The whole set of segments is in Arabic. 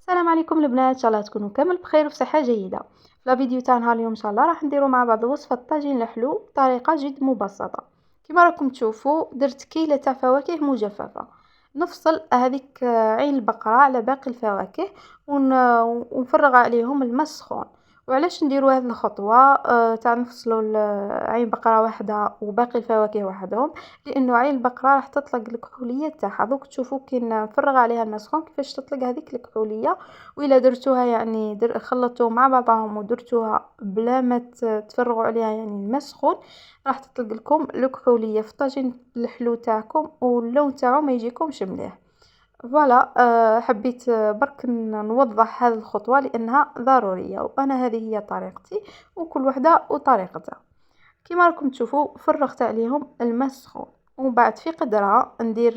السلام عليكم البنات، ان شاء الله تكونوا كامل بخير وفي صحه جيده. في الفيديو تاع نهار اليوم ان شاء الله راح نديروا مع بعض وصفه طاجين الحلو بطريقه جد مبسطه. كما راكم تشوفوا درت كيله تاع فواكه مجففه. نفصل هذيك عين البقره على باقي الفواكه ونفرغ عليهم الماء السخون. وعلاش نديروا هذه الخطوه تاع نفصلوا عين بقره واحده وباقي الفواكه وحدهم؟ لانه عين البقره راح تطلق الكحوليه تاعها. دوك تشوفوا كي نفرغ عليها الماء السخون كيفاش تطلق هذيك الكحوليه. وإلا درتوها يعني خلطتوهم مع بعضهم ودرتوها بلا ما تفرغوا عليها يعني الماء سخون، راح تطلق لكم الكحوليه في الطاجين الحلو تاعكم واللون تاعو ما يجيكمش مليح. فوالا حبيت برك نوضح هذه الخطوه لانها ضروريه، وانا هذه هي طريقتي وكل وحده وطريقتها. كيما راكم تشوفوا فرغت عليهم الماء السخون، ومن بعد في قدرة ندير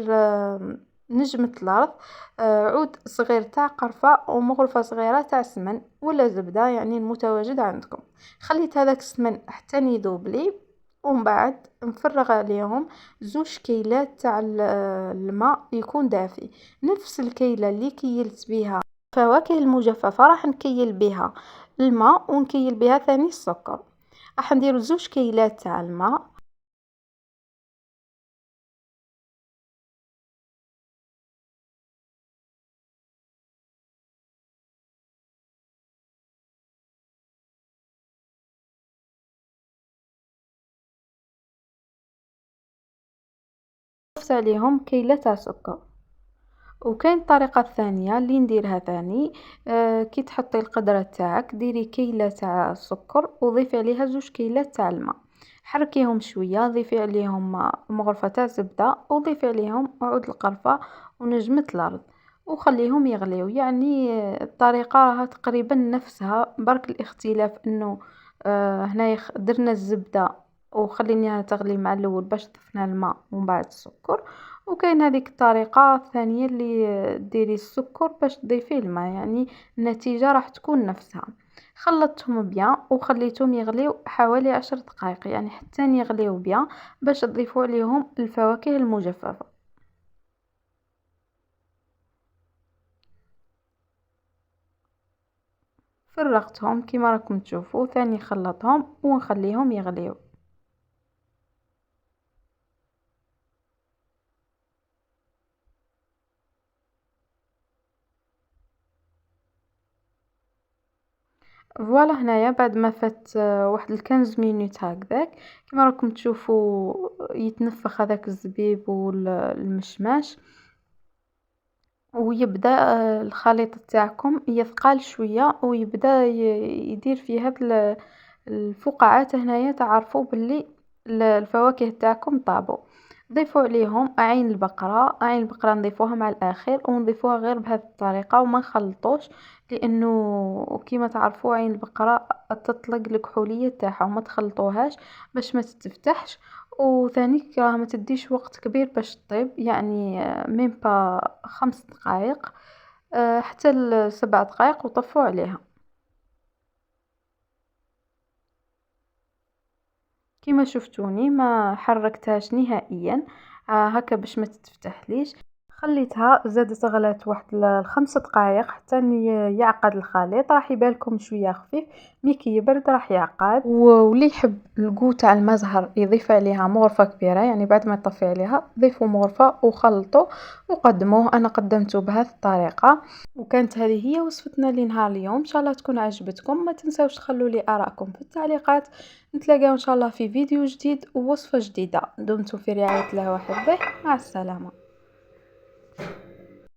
نجمة الأرض، عود صغير تاع قرفة ومغرفة صغيرة تاع سمن ولا زبدة يعني المتواجد عندكم. خليت هذاك السمن حتى يذوب لي، ومن بعد نفرغ عليهم 2 كيلات تاع الماء يكون دافي. نفس الكيلة اللي كيلت بها الفواكه المجففة راح نكيل بها الماء ونكيل بها ثاني السكر. راح نديرو 2 كيلات تاع الماء. ضفت عليهم كيلة تاع سكر. وكاين الطريقة الثانية اللي نديرها ثاني، كي تحطي القدرة تاعك ديري كيلة تاع السكر وضيفي عليها 2 كيلات تاع الماء، حركيهم شوية، ضيفي عليهم مغرفة تاع زبدة وضيفي عليهم عود القرفة ونجمة الأرض وخليهم يغليو. يعني الطريقة راها تقريبا نفسها، برك الاختلاف انه هنايا درنا الزبدة وخليناها تغلي مع الاول باش ضفنا الماء ومن بعد السكر. وكاين هذيك الطريقة الثانية اللي ديري السكر باش تضيفيه الماء، يعني النتيجة راح تكون نفسها. خلطتهم بيان وخليتهم يغليو حوالي 10 دقائق، يعني حتى يغليو بيان باش تضيفوا عليهم الفواكه المجففة. فرغتهم كيما راكم تشوفوا، ثاني خلطهم ونخليهم يغليو. فوالا هنايا بعد ما فات واحد 15 دقيقة هكذاك، كما راكم تشوفوا يتنفخ هذاك الزبيب والمشماش، ويبدا الخليط تاعكم يثقل شويه ويبدا يدير في هاد الفقاعات هنايا تعرفوا باللي الفواكه تاعكم طابوا. ضيفوا عليهم عين البقره، عين البقره نضيفوها مع الاخير ونضيفوها غير بهذه الطريقه وما نخلطوش، لانه كيما تعرفوا عين البقره تطلق الكحوليه تاعها وما تخلطوهاش باش ما تتفتحش. وثاني راه ما تديش وقت كبير باش تطيب، يعني ميم با 5 دقائق حتى ل7 دقائق وطفوا عليها. كما شفتوني ما حركتهاش نهائيا، هكا باش ما تتفتحليش. خليتها زادت غلات واحد ل5 دقائق حتى يعقد الخليط. راح يبالكم شويه خفيف، مي كي يبرد راح يعقد. واللي يحب الكو تاع المزهر يضيف عليها مغرفه كبيره، يعني بعد ما تطفي عليها ضيفوا مغرفه وخلطوا وقدموه. انا قدمته بهذه الطريقه. وكانت هذه هي وصفتنا لنهار اليوم، ان شاء الله تكون عجبتكم. ما تنساوش تخلوا لي ارائكم في التعليقات. نتلاقاو ان شاء الله في فيديو جديد ووصفه جديده. دمتم في رعايه الله وحفظه. مع السلامه.